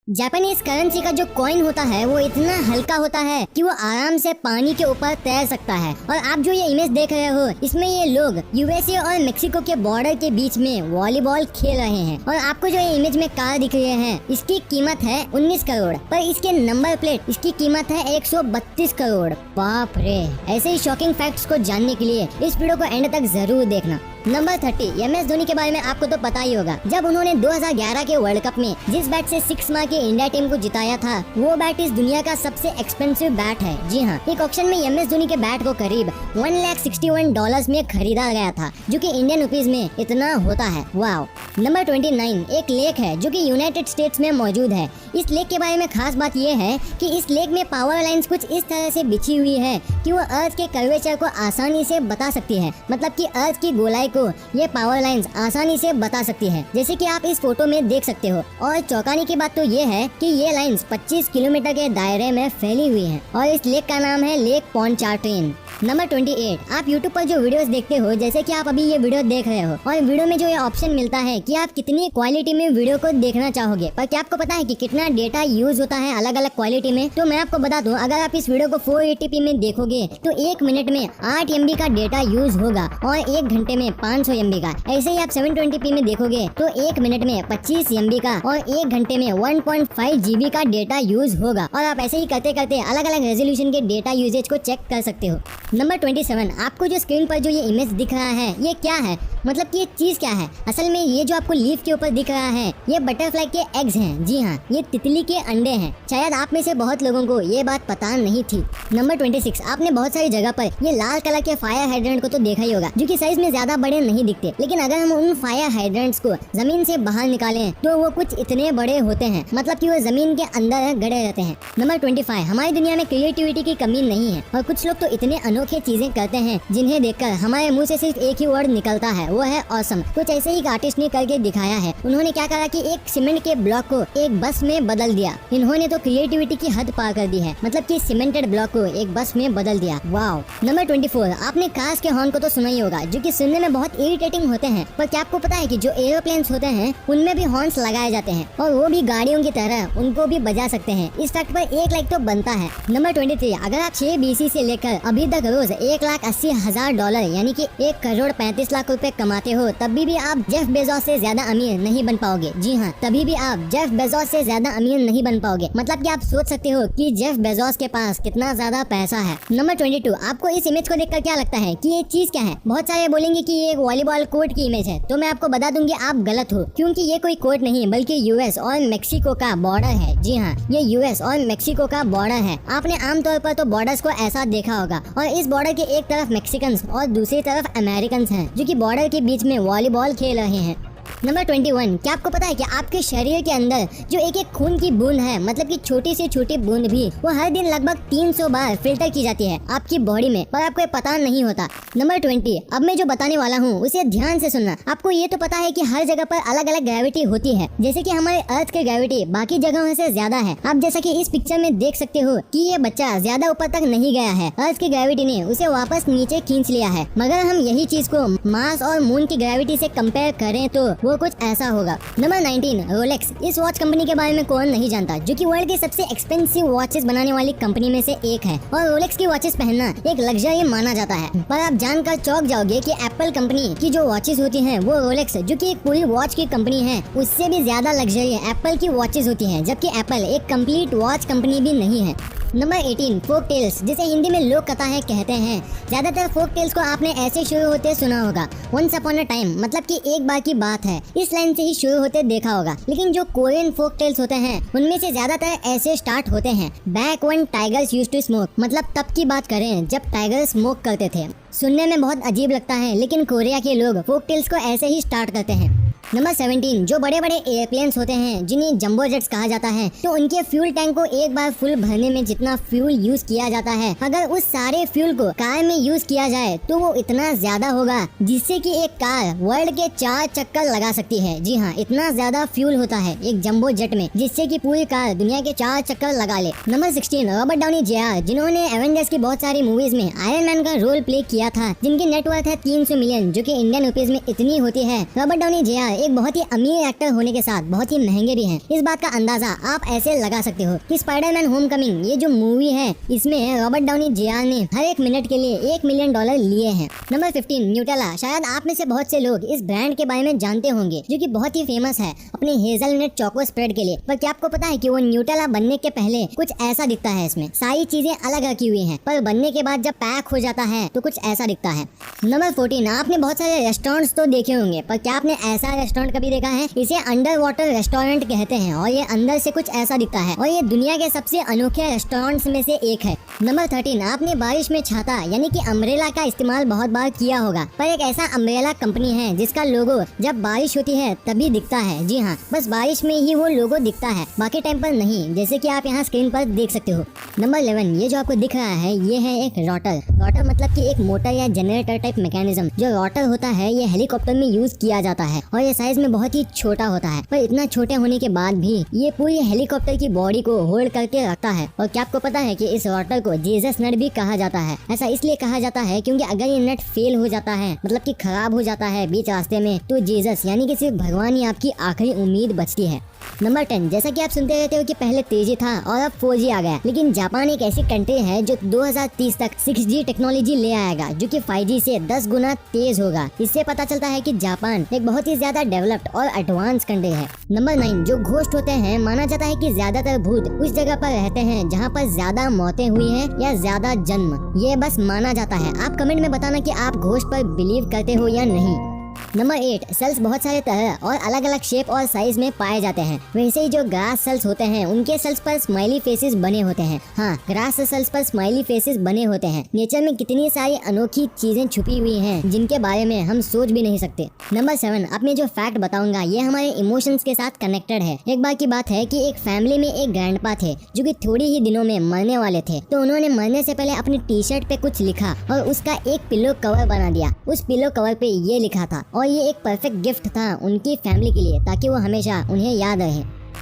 Japanese currency का जो coin होता है वो इतना हल्का होता है कि वो आराम से पानी के ऊपर तैर सकता है। और आप जो ये इमेज देख रहे हो इसमें ये लोग यूएसए और मेक्सिको के बॉर्डर के बीच में वॉलीबॉल खेल रहे हैं। और आपको जो ये इमेज में कार दिख रही है इसकी कीमत है 19 करोड़, पर इसके नंबर प्लेट इसकी कीमत है 132 करोड़। बाप रे। ऐसे ही शॉकिंग फैक्ट्स को जानने के लिए इस वीडियो को एंड तक जरूर देखना। नंबर 30, MS धोनी के बारे में आपको तो पता ही होगा। जब उन्होंने 2011 के वर्ल्ड कप में जिस बैट से 6 मार के इंडिया टीम को जिताया था वो बैट इस दुनिया का सबसे एक्सपेंसिव बैट है। जी हाँ, एक ऑक्शन में MS धोनी के बैट को करीब $1,61 में खरीदा गया था, जो कि इंडियन रुपीज में इतना होता है। वाओ। नंबर 29, एक लेक है जो कि यूनाइटेड स्टेट्स में मौजूद है। इस लेक के बारे में खास बात यह है कि इस लेक में पावर लाइंस कुछ इस तरह से बिछी हुई है कि वो अर्थ के कर्वेचर को आसानी से बता सकती है। मतलब कि अर्थ की गोलाई को ये पावर लाइंस आसानी से बता सकती है, जैसे कि आप इस फोटो में देख सकते हो। और चौंकाने की बात तो ये है कि ये लाइंस 25 किलोमीटर के दायरे में फैली हुई हैं। और इस लेक का नाम है लेक पोंचार्ट्रेन। नंबर 28, आप YouTube पर जो वीडियोस देखते हो, जैसे कि आप अभी ये वीडियो देख रहे हो, और वीडियो में जो ये ऑप्शन मिलता है कि आप कितनी क्वालिटी में वीडियो को देखना चाहोगे, पर क्या आपको पता है कि कितना डेटा यूज होता है अलग अलग क्वालिटी में? तो मैं आपको बता दूं, अगर आप इस वीडियो को 480p में देखोगे तो 1 मिनट में 8 MB का डेटा यूज होगा और 1 घंटे में 500 MB का। ऐसे ही आप 720p में देखोगे तो 1 मिनट में 25 MB का और 1 घंटे में 1.5 GB का डेटा यूज होगा। और आप ऐसे ही करते करते अलग अलग रेजोल्यूशन के डेटा यूजेज को चेक कर सकते हो। नंबर 27, आपको जो स्क्रीन पर जो ये इमेज दिख रहा है ये क्या है? मतलब कि ये चीज क्या है? असल में ये जो आपको लीफ के ऊपर दिख रहा है ये बटरफ्लाई के एग्स हैं। जी हाँ, ये तितली के अंडे हैं। शायद आप में से बहुत लोगों को ये बात पता नहीं थी। नंबर 26, आपने बहुत सारी जगह पर ये लाल कलर के फायर हाइड्रेंट को तो देखा ही होगा, जो कि साइज में ज्यादा बड़े नहीं दिखते, लेकिन अगर हम उन फायर हाइड्रेंट्स को जमीन से बाहर निकालें तो वो कुछ इतने बड़े होते हैं, मतलब कि वो जमीन के अंदर गड़े रहते हैं। नंबर 25, हमारी दुनिया में क्रिएटिविटी की कमी नहीं है और कुछ लोग तो इतने अनोखे चीजें करते हैं जिन्हें देखकर हमारे मुंह से सिर्फ एक ही वर्ड निकलता है, वो है ऑसम। कुछ ऐसे ही एक आर्टिस्ट ने करके दिखाया है। उन्होंने क्या करा कि एक सीमेंट के ब्लॉक को एक बस में बदल दिया। इन्होंने तो क्रिएटिविटी की हद पार कर दी है, मतलब कि सीमेंटेड ब्लॉक को एक बस में बदल दिया। वाओ। नंबर 24, आपने कार्स के हॉर्न को तो सुना ही होगा, जो कि सुनने में बहुत इरिटेटिंग होते हैं, पर क्या आपको पता है कि जो एरोप्लेन्स होते हैं उनमें भी हॉर्न्स लगाए जाते हैं और वो भी गाड़ियों की तरह उनको भी बजा सकते हैं। इस फैक्ट पर 1 लाइक तो बनता है। नंबर 23, अगर आप 6 BC से लेकर अभी तक रोज $1,80,000 यानी कि 1 करोड़ 35 लाख रुपए कमाते हो, तभी भी आप जेफ बेजोस से ज्यादा अमीर नहीं बन पाओगे। जी हाँ, तभी भी आप जेफ बेजोस से ज्यादा अमीर नहीं बन पाओगे। मतलब कि आप सोच सकते हो कि जेफ बेजोस के पास कितना ज्यादा पैसा है। नंबर 22, आपको इस इमेज को देखकर क्या लगता है कि ये चीज क्या है? बहुत सारे बोलेंगे कि ये एक वॉलीबॉल कोर्ट की इमेज है, तो मैं आपको बता दूंगी आप गलत हो, क्योंकि ये कोई कोर्ट नहीं बल्कि यूएस और मेक्सिको का बॉर्डर है। जी हाँ, ये यूएस और मेक्सिको का बॉर्डर है। आपने आमतौर पर तो बॉर्डर्स को ऐसा देखा होगा, और इस बॉर्डर के एक तरफ मेक्सिकन्स और दूसरी तरफ अमेरिकन हैं, जो कि बॉर्डर के बीच में वॉलीबॉल खेल रहे हैं। नंबर 21, क्या आपको पता है कि आपके शरीर के अंदर जो एक एक खून की बूंद है, मतलब कि छोटी से छोटी बूंद भी, वो हर दिन लगभग 300 बार फिल्टर की जाती है आपकी बॉडी में, पर आपको पता नहीं होता। नंबर 20, अब मैं जो बताने वाला हूँ उसे ध्यान से सुनना। आपको ये तो पता है कि हर जगह पर अलग अलग ग्रेविटी होती है, जैसे कि हमारे अर्थ की ग्रेविटी बाकी जगहों से ज्यादा है। आप जैसा कि इस पिक्चर में देख सकते हो कि ये बच्चा ज्यादा ऊपर तक नहीं गया है, अर्थ की ग्रेविटी ने उसे वापस नीचे खींच लिया है। मगर हम यही चीज को मार्स और मून की ग्रेविटी से कंपेयर करें तो वो कुछ ऐसा होगा। Number 19, Rolex. इस वॉच कंपनी के बारे में कौन नहीं जानता, जो कि वर्ल्ड की सबसे एक्सपेंसिव वॉचेस बनाने वाली कंपनी में से एक है। और रोलेक्स की वॉचेस पहनना एक लग्जरी माना जाता है, पर आप जानकर चौंक जाओगे कि एप्पल कंपनी की जो वॉचेस होती हैं वो रोलेक्स, जो कि एक पूरी वॉच की कंपनी है, उससे भी ज्यादा लग्जरी एप्पल की वॉचेस होती हैं, जबकि एप्पल एक कंप्लीट वॉच कंपनी भी नहीं है। नंबर 18, फोक टेल्स, जिसे हिंदी में लोक कथाएं कहते हैं। ज्यादातर फोक टेल्स को आपने ऐसे शुरू होते सुना होगा, वंस अपॉन अ टाइम, मतलब कि एक बार की बात है, इस लाइन से ही शुरू होते देखा होगा। लेकिन जो कोरियन फोक टेल्स होते हैं उनमें से ज्यादातर ऐसे स्टार्ट होते हैं, back when tigers used to smoke, मतलब तब की बात करें जब टाइगर स्मोक करते थे। सुनने में बहुत अजीब लगता है, लेकिन कोरिया के लोग फोक टेल्स को ऐसे ही स्टार्ट करते हैं। नंबर 17, जो बड़े बड़े एयरप्लेन्स होते हैं जिन्हें जंबो जेट्स कहा जाता है, तो उनके फ्यूल टैंक को एक बार फुल भरने में जितना फ्यूल यूज किया जाता है, अगर उस सारे फ्यूल को कार में यूज किया जाए तो वो इतना ज्यादा होगा जिससे कि एक कार वर्ल्ड के 4 चक्कर लगा सकती है। जी हाँ, इतना ज्यादा फ्यूल होता है एक जंबो जेट में, जिससे कि पूरी कार दुनिया के 4 चक्कर लगा ले। नंबर 16, रॉबर्ट डाउनी जूनियर, जिन्होंने एवेंजर्स की बहुत सारी मूवीज में आयरन मैन का रोल प्ले किया था, जिनकी नेटवर्थ है 300 मिलियन, जो कि इंडियन रुपीज में इतनी होती है। रॉबर्ट डाउनी जूनियर एक बहुत ही अमीर एक्टर होने के साथ बहुत ही महंगे भी हैं। इस बात का अंदाजा आप ऐसे लगा सकते हो कि स्पाइडरमैन होमकमिंग ये जो मूवी है इसमें रॉबर्ट डाउनी जूनियर ने हर एक मिनट के लिए $1 मिलियन लिए हैं। Number 15 Nutella. शायद आप में से बहुत से लोग इस ब्रांड के बारे में जानते होंगे जो कि बहुत ही फेमस है अपने हेजलनट चोको स्प्रेड के लिए। पर क्या आपको पता है कि वो न्यूटेला बनने के पहले कुछ ऐसा दिखता है। इसमें सारी चीजें अलग रखी हुई हैं, पर बनने के बाद जब पैक हो जाता है तो कुछ ऐसा दिखता है। नंबर 14 आपने बहुत सारे रेस्टोरेंट्स तो देखे होंगे, पर क्या आपने ऐसा रेस्टोरेंट कभी देखा है? इसे अंडर वाटर रेस्टोरेंट कहते हैं और ये अंदर से कुछ ऐसा दिखता है और ये दुनिया के सबसे अनोखे रेस्टोरेंट्स में से एक है। नंबर 13 आपने बारिश में छाता यानी कि अम्ब्रेला का इस्तेमाल बहुत बार किया होगा, पर एक ऐसा अम्ब्रेला कंपनी है जिसका लोगो जब बारिश होती है तभी दिखता है। जी हाँ, बस बारिश में ही वो लोगो दिखता है, बाकी टाइम पर नहीं, जैसे कि आप यहाँ स्क्रीन पर देख सकते हो। नंबर 11 ये जो आपको दिख रहा है ये है एक रोटर। रोटर मतलब कि एक मोटर या जनरेटर टाइप मैकेनिज्म। जो रोटर होता है ये हेलीकॉप्टर में यूज किया जाता है और ये साइज में बहुत ही छोटा होता है, पर इतना छोटे होने के बाद भी ये पूरी हेलीकॉप्टर की बॉडी को होल्ड करके रखता है। और क्या आपको पता है कि इस रोटर को जीसस नट भी कहा जाता है? ऐसा इसलिए कहा जाता है क्योंकि अगर ये नट फेल हो जाता है, मतलब कि खराब हो जाता है बीच रास्ते में, तो जीसस यानी कि सिर्फ भगवान ही आपकी आखिरी उम्मीद बचती है। नंबर 10 जैसा कि आप सुनते रहते हो कि पहले 3G था और अब 4G आ गया, लेकिन जापान एक ऐसी कंट्री है जो 2030 तक 6G टेक्नोलॉजी ले आएगा जो कि 5G से 10 गुना तेज होगा। इससे पता चलता है कि जापान एक बहुत ही ज्यादा डेवलप्ड और एडवांस कंट्री है। नंबर 9 जो घोस्ट होते हैं, माना जाता है कि ज्यादातर भूत उस जगह पर रहते हैं जहाँ पर ज्यादा मौतें हुई हैं या ज्यादा जन्म। ये बस माना जाता है। आप कमेंट में बताना कि आप घोस्ट पर बिलीव करते हो या नहीं। नंबर 8 सेल्स बहुत सारे तरह और अलग अलग शेप और साइज में पाए जाते हैं। वैसे ही जो ग्रास सेल्स होते हैं उनके सेल्स पर स्माइली फेसेस बने होते हैं। हाँ, ग्रास सेल्स पर स्माइली फेसेस बने होते हैं। नेचर में कितनी सारी अनोखी चीजें छुपी हुई हैं जिनके बारे में हम सोच भी नहीं सकते। नंबर 7 अब मैं जो फैक्ट बताऊंगा ये हमारे इमोशंस के साथ कनेक्टेड है। एक बार की बात है कि एक फैमिली में एक ग्रैंडपा थे जो कि थोड़ी ही दिनों में मरने वाले थे, तो उन्होंने मरने से पहले अपनी टी शर्ट पे कुछ लिखा और उसका एक पिलो कवर बना दिया। उस पिलो कवर पे ये लिखा था और ये एक परफेक्ट गिफ्ट था उनकी फैमिली के लिए ताकि वो हमेशा उन्हें याद रहे।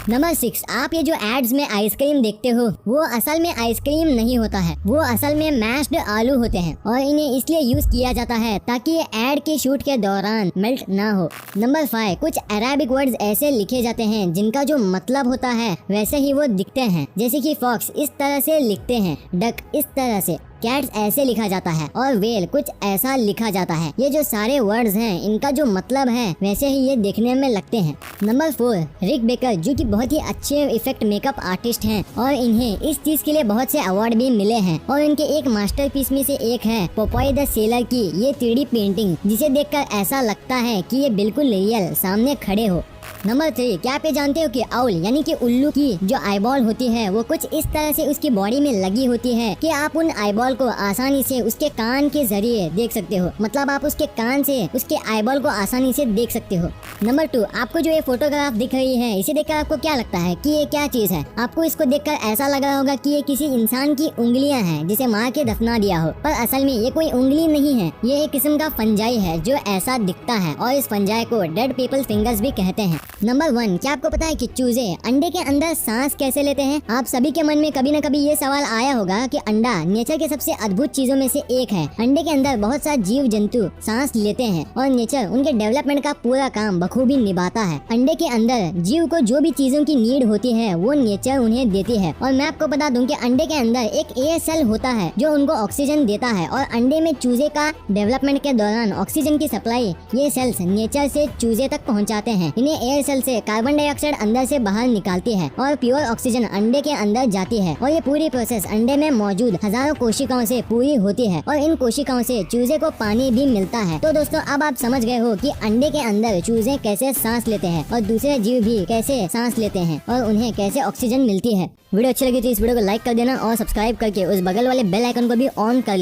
नंबर 6 आप ये जो एड्स में आइसक्रीम देखते हो वो असल में आइसक्रीम नहीं होता है, वो असल में मैश्ड आलू होते हैं और इन्हें इसलिए यूज किया जाता है ताकि ये एड के शूट के दौरान मेल्ट ना हो। नंबर 5 कुछ अरेबिक वर्ड्स ऐसे लिखे जाते हैं जिनका जो मतलब होता है वैसे ही वो दिखते हैं, जैसे कि फॉक्स इस तरह से लिखते हैं, डक इस तरह से, कैट्स ऐसे लिखा जाता है और वेल कुछ ऐसा लिखा जाता है। ये जो सारे वर्ड्स हैं इनका जो मतलब है वैसे ही ये देखने में लगते हैं। नंबर 4 रिक बेकर जो कि बहुत ही अच्छे इफेक्ट मेकअप आर्टिस्ट हैं और इन्हें इस चीज के लिए बहुत से अवार्ड भी मिले हैं और इनके एक मास्टरपीस में से एक है पोपाई द सेलर की ये 3D पेंटिंग, जिसे देखकर ऐसा लगता है कि ये बिल्कुल रियल सामने खड़े हो। नंबर 3 क्या आप ये जानते हो कि आउल यानी कि उल्लू की जो आईबॉल होती है वो कुछ इस तरह से उसकी बॉडी में लगी होती है कि आप उन आईबॉल को आसानी से उसके कान के जरिए देख सकते हो, मतलब आप उसके कान से उसके आईबॉल को आसानी से देख सकते हो। नंबर 2 आपको जो ये फोटोग्राफ दिख रही है इसे देखकर आपको क्या लगता है कि ये क्या चीज है? आपको इसको देखकर ऐसा लग रहा होगा कि ये किसी इंसान की उंगलियां हैं जिसे मार के दफना दिया हो, पर असल में ये कोई उंगली नहीं है, ये एक किस्म का फंजाई है जो ऐसा दिखता है और इस फंजाई को डेड पीपल फिंगर्स भी कहते हैं। नंबर 1 क्या आपको पता है कि चूजे अंडे के अंदर सांस कैसे लेते हैं? आप सभी के मन में कभी न कभी ये सवाल आया होगा कि अंडा नेचर के सबसे अद्भुत चीजों में से एक है। अंडे के अंदर बहुत सारे जीव जंतु सांस लेते हैं और नेचर उनके डेवलपमेंट का पूरा काम बखूबी निभाता है। अंडे के अंदर जीव को जो भी चीजों की नीड होती है वो नेचर उन्हें देती है। और मैं आपको बता दूं कि अंडे के अंदर एक एयर सेल होता है जो उनको ऑक्सीजन देता है और अंडे में चूजे का डेवलपमेंट के दौरान ऑक्सीजन की सप्लाई ये सेल्स नेचर से चूजे तक पहुँचाते हैं। इन्हें एयर सेल से कार्बन डाइऑक्साइड अंदर से बाहर निकालती है और प्योर ऑक्सीजन अंडे के अंदर जाती है और ये पूरी प्रोसेस अंडे में मौजूद हजारों कोशिकाओं से पूरी होती है और इन कोशिकाओं से चूजे को पानी भी मिलता है। तो दोस्तों अब आप समझ गए हो कि अंडे के अंदर चूजे कैसे सांस लेते हैं और दूसरे जीव भी कैसे सांस लेते हैं और उन्हें कैसे ऑक्सीजन मिलती है। वीडियो अच्छी लगी तो इस वीडियो को लाइक कर देना और सब्सक्राइब करके उस बगल वाले बेल आइकन को भी ऑन कर